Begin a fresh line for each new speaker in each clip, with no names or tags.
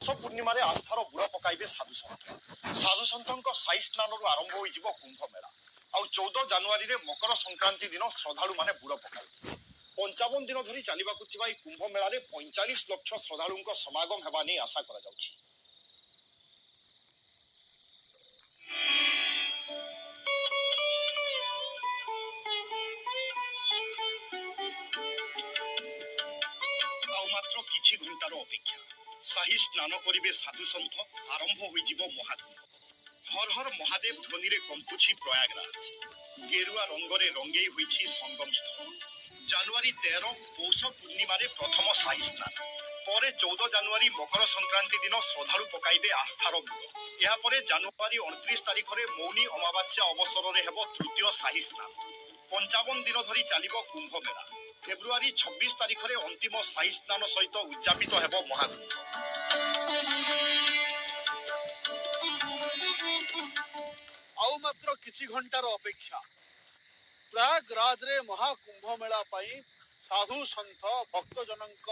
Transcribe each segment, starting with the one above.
ପୂର୍ଣ୍ଣିମାରେ ଆସ୍ଥାର ବୁଡ଼ ପକାଇବେ ସାଧୁସନ୍ଥଙ୍କ ସାଇ ସ୍ନାନରୁ ଆରମ୍ଭ ହୋଇଯିବ କୁମ୍ଭ ମେଳା। ଆଉ 14 ଜାନୁଆରୀରେ ମକର ସଂକ୍ରାନ୍ତି ଦିନ ଶ୍ରଦ୍ଧାଳୁମାନେ ବୁଡ଼ ପକାଇବେ। 55 ଦିନ ଧରି ଚାଲିବାକୁ ଥିବା ଏହି କୁମ୍ଭ ମେଳାରେ 45 ଲକ୍ଷ ଶ୍ରଦ୍ଧାଳୁଙ୍କ ସମାଗମ ହେବା ନେଇ ଆଶା କରାଯାଉଛି। ଆଉ ମାତ୍ର କିଛି ଘଣ୍ଟାର ଅପେକ୍ଷା। ସାହି ସ୍ନାନ କରିବେ ସାଧୁସନ୍ଥ, ଆରମ୍ଭ ହୋଇଯିବ ମହାକୁମ୍ଭ। ହର ହର ମହାଦେବ ଧ୍ୱନିରେ କମ୍ପୁଛି ପ୍ରୟାଗରାଜ। ଗେରୁଆ ରଙ୍ଗରେ ରଙ୍ଗେଇ ହୋଇଛି ସଙ୍ଗମ ସ୍ଥଳ। ଜାନୁଆରୀ 13 ପୌଷ ପୂର୍ଣ୍ଣିମାରେ ପ୍ରଥମ ସାହି ସ୍ନାନ, ପରେ 14 ଜାନୁଆରୀ ମକର ସଂକ୍ରାନ୍ତି ଦିନ ଶ୍ରଦ୍ଧାଳୁ ପକାଇବେ ଆସ୍ଥାର ବୁଡ଼। ଏହାପରେ ଜାନୁଆରୀ 29 ତାରିଖରେ ମୌନି ଅମାବାସ୍ୟା ଅବସରରେ ହେବ ତୃତୀୟ ସାହି ସ୍ନାନ। 55 ଦିନ ଧରି ଚାଲିବ କୁମ୍ଭ ମେଳା। ଫେବୃଆରୀ 26 ତାରିଖରେ ଅନ୍ତିମ ସାହି ସ୍ନାନ ସହିତ ଉଦ୍ଯାପିତ ହେବ ମହାକୁମ୍ଭ। ଆଉ ମାତ୍ର କିଛି ଘଣ୍ଟାର ଅପେକ୍ଷା। ପ୍ରୟାଗରାଜରେ ମହାକୁମ୍ଭ ମେଳା ପାଇଁ ସାଧୁ ସନ୍ଥ ଭକ୍ତଜନଙ୍କ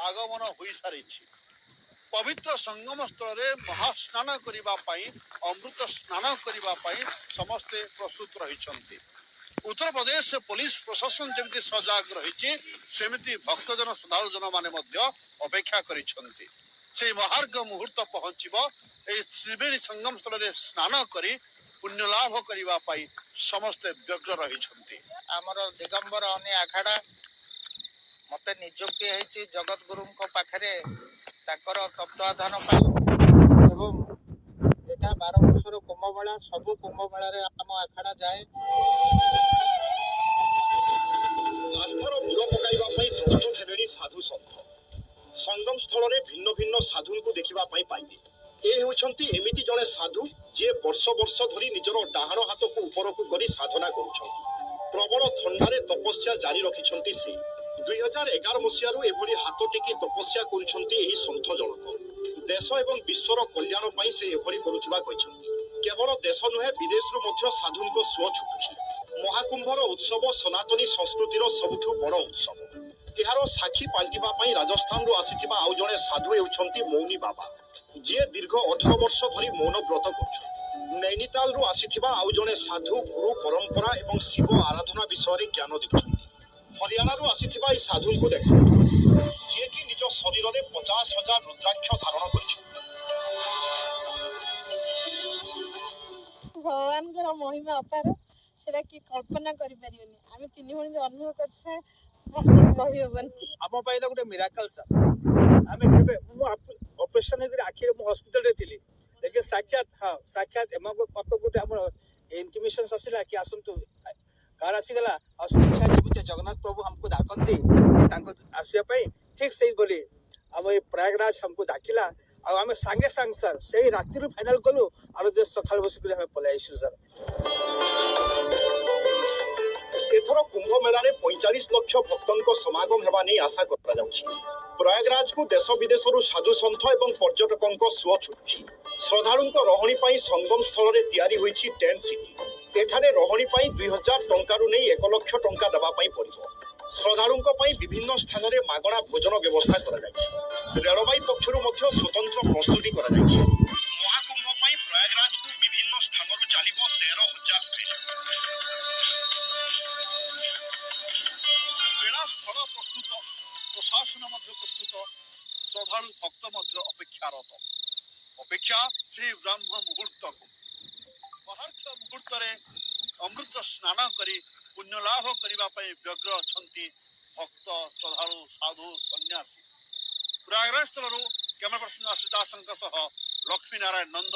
ଆଗମନ ହୋଇସାରିଛି। ପବିତ୍ର ସଙ୍ଗମ ସ୍ଥଳରେ ମହାସ୍ନାନ କରିବା ପାଇଁ, ଅମୃତ ସ୍ନାନ କରିବା ପାଇଁ ସମସ୍ତେ ପ୍ରସ୍ତୁତ ରହିଛନ୍ତି। ଉତ୍ତରପ୍ରଦେଶ ପୋଲିସ ପ୍ରଶାସନ ଯେମିତି ସଜାଗ ରହିଛି, ସେମିତି ଭକ୍ତଜନ ଶ୍ରଦ୍ଧାଳୁଜନ ମାନେ ମଧ୍ୟ ଅପେକ୍ଷା କରିଛନ୍ତି। ସେହି ମହାର୍ଘ ମୁହୂର୍ତ୍ତ ପହଞ୍ଚିବ। ଏହି ତ୍ରିବେଣୀ ସଙ୍ଗମ ସ୍ଥଳରେ ସ୍ନାନ କରି ପୁଣ୍ୟ ଲାଭ କରିବା ପାଇଁ ସମସ୍ତେ ବ୍ୟଗ୍ର ରହିଛନ୍ତି।
ଆମର ଦିଗମ୍ବର ଅନି ଆଖାଡ଼ା ମତେ ନିଯୁକ୍ତି ହେଇଛି ଜଗତଗୁରୁଙ୍କ ପାଖରେ ତାଙ୍କର ତତ୍ତ୍ୱାଧାନ ପାଇଁ। ଏବଂ ଏଟା 12 ବର୍ଷର କୁମ୍ଭମେଳା। ସବୁ କୁମ୍ଭମେଳାରେ ଆମ ଆଖାଡ଼ା ଯାଏ।
ଆସ୍ଥାର ବୁଡ଼ ପକାଇବା ପାଇଁ ପ୍ରସ୍ତୁତ ହେଲେଣି ସାଧୁ ସନ୍ଥ। ସଙ୍ଗମ ସ୍ଥଳରେ ଭିନ୍ନ ଭିନ୍ନ ସାଧୁଙ୍କୁ ଦେଖିବା ପାଇଁ ପାଇବେ। ଏ ହେଉଛନ୍ତି ଏମିତି ଜଣେ ସାଧୁ, ଯିଏ ବର୍ଷ ବର୍ଷ ଧରି ନିଜର ଡାହାଣ ହାତକୁ ଉପରକୁ କରି ସାଧନା କରୁଛନ୍ତି। ପ୍ରବଳ ଥଣ୍ଡାରେ ତପସ୍ୟା ଜାରି ରଖିଛନ୍ତି ସେ। 2011 ମସିହାରୁ ଏଭଳି ହାତ ଟେକି ତପସ୍ୟା କରୁଛନ୍ତି ଏହି ସନ୍ଥ ଜଣକ। ଦେଶ ଏବଂ ବିଶ୍ୱର କଲ୍ୟାଣ ପାଇଁ ସେ ଏଭଳି କରୁଥିବା କହିଛନ୍ତି। କେବଳ ଦେଶ ନୁହେଁ, ବିଦେଶରୁ ମଧ୍ୟ ସାଧୁଙ୍କ ସୁଅ ଛୁଟୁଛି। ମହାକୁମ୍ଭର ଉତ୍ସବ ସନାତନୀ ସଂସ୍କୃତିର ସବୁଠୁ ବଡ଼ ଉତ୍ସବ। ଏହାର ସାକ୍ଷୀ ପାଲଟିବା ପାଇଁ ରାଜସ୍ଥାନରୁ ଆସିଥିବା ଆଉ ଜଣେ ସାଧୁ ହେଉଛନ୍ତି ମୌନି ବାବା, ଯିଏ ଦୀର୍ଘ 18 ବର୍ଷ ଧରି ମୌନ ବ୍ରତ କରୁଛନ୍ତି। ନୈନିତାଲରୁ ଆସିଥିବା ଆଉ ଜଣେ ସାଧୁ ଗୁରୁ ପରମ୍ପରା ଏବଂ ଶିବ ଆରାଧନା ବିଷୟରେ ଜ୍ଞାନ ଦେଉଛନ୍ତି। ହରିୟାଣାରୁ ଆସିଥିବା ଏହି ସାଧୁଙ୍କୁ ଦେଖନ୍ତୁ, ଯିଏକି ନିଜ ଶରୀରରେ 50,000 ରୁଦ୍ରାକ୍ଷ ଧାରଣ କରିଛନ୍ତି।
ଭଗବାନଙ୍କର ମହିମା ଅପାର, ସେଟା କି କଳ୍ପନା କରିପାରିବେନି। ଆମେ 3 ଭଉଣୀ ଯୋଉ ଅନୁଭବ କରିଛେ ଭାଷାରେ କହିହବନି।
ଆମ ପାଇଁ ତ ଗୋଟେ ମିରାକଲ ସାର୍। ଆମେ କେବେ ମୁଁ ଅପରେସନ ହେଇଥିଲି, ଆଖିରେ ମୁଁ ହସ୍ପିଟାଲରେ ଥିଲି, लेकिन साक्षात एमको पाख गोटे आम इंटिमेशन आसला कि आसतु कार आसीगला और साक्षात जमी जगन्नाथ प्रभु हमको डाकती आसवाई ठीक से बोली आम ये प्रयागराज हमको डाकिला आम सांगे सांग सर से राति फाइनाल कलु और सका बसिक पलि आसु सर।
एथर कुंभ मेलारे 45 लक्ष भक्तों समागम हेबा नै आशा करा जाउछि। प्रयागराज को देश विदेशरू साधु सन्थ एवं पर्यटकों सुओ छुटुछि। श्रद्धालुंको रहणी पाई संगम स्थल रे तैयारी होइछि टेंट सिटी। एठारे रहणी पाई 2000 टंका रु नै 1 लाख टंका देबा पाई पड़िबो। श्रद्धालुंको पाई विभिन्न स्थान रे मागणा भोजन व्यवस्था करा जाइछि। रेलबाई पक्षरु मध्य स्वतंत्र प्रस्तुति करा जाइछि। महाकुंभ पाई प्रयागराज को विभिन्न स्थान रु चालिबो 13,000 ट्रेन। स्थल प्रस्तुत, प्रशासन प्रस्तुत, श्रद्धालु भक्त अपेक्षारत। अपेक्षा से ब्रह्म मुहूर्त को महार्घ मुहूर्त अमृत स्नान करी पुण्य लाभ करने व्यग्र अछंती भक्त श्रद्धालु साधु सन्यासी। प्रयागराज स्थल कैमरा पर्सन आशुदास लक्ष्मी नारायण नंद।